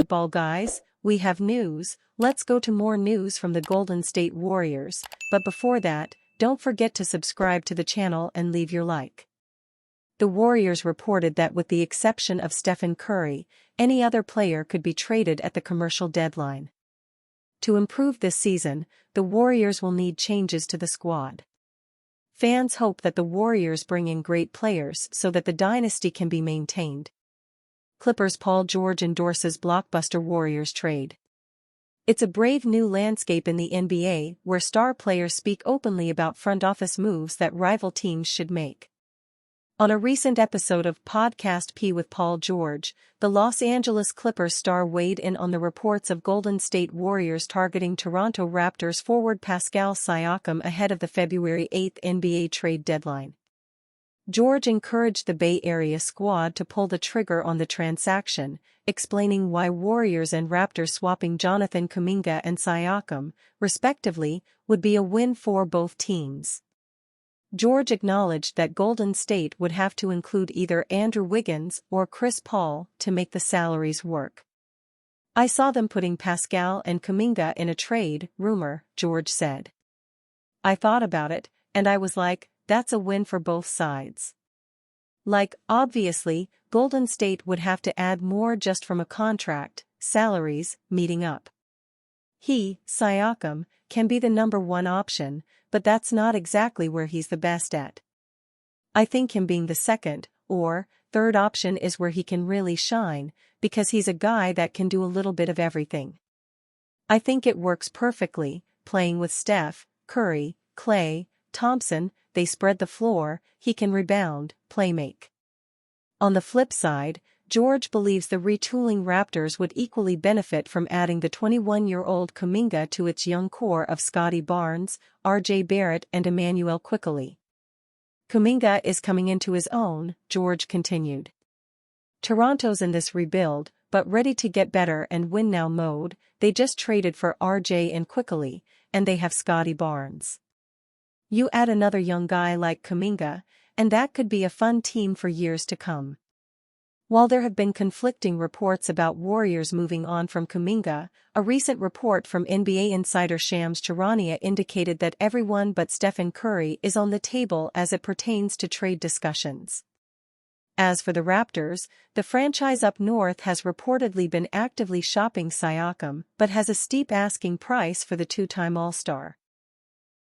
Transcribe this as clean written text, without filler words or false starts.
basketball guys, we have news. Let's go to more news from the Golden State Warriors, but before that, don't forget to subscribe to the channel and leave your like. The Warriors reported that with the exception of Stephen Curry, any other player could be traded at the commercial deadline. To improve this season, the Warriors will need changes to the squad. Fans hope that the Warriors bring in great players so that the dynasty can be maintained. Clippers Paul George endorses blockbuster Warriors trade. It's a brave new landscape in the NBA where star players speak openly about front office moves that rival teams should make. On a recent episode of Podcast P with Paul George, the Los Angeles Clippers star weighed in on the reports of Golden State Warriors targeting Toronto Raptors forward Pascal Siakam ahead of the February 8 NBA trade deadline. George encouraged the Bay Area squad to pull the trigger on the transaction, explaining why Warriors and Raptors swapping Jonathan Kuminga and Siakam, respectively, would be a win for both teams. George acknowledged that Golden State would have to include either Andrew Wiggins or Chris Paul to make the salaries work. "I saw them putting Pascal and Kuminga in a trade rumor," George said. "I thought about it, and I was like, that's a win for both sides. Obviously, Golden State would have to add more just from a contract, salaries, meeting up. Siakam, can be the number one option, but that's not exactly where he's the best at. I think him being the second, or third option is where he can really shine, because he's a guy that can do a little bit of everything. I think it works perfectly, playing with Steph, Curry, Klay, Thompson, they spread the floor, he can rebound, playmake." On the flip side, George believes the retooling Raptors would equally benefit from adding the 21-year-old Kuminga to its young core of Scotty Barnes, R.J. Barrett and Emmanuel Quickley. "Kuminga is coming into his own," George continued. "Toronto's in this rebuild, but ready to get better and win now mode. They just traded for R.J. and Quickley, and they have Scotty Barnes. You add another young guy like Kuminga, and that could be a fun team for years to come." While there have been conflicting reports about Warriors moving on from Kuminga, a recent report from NBA insider Shams Charania indicated that everyone but Stephen Curry is on the table as it pertains to trade discussions. As for the Raptors, the franchise up north has reportedly been actively shopping Siakam but has a steep asking price for the two-time All-Star.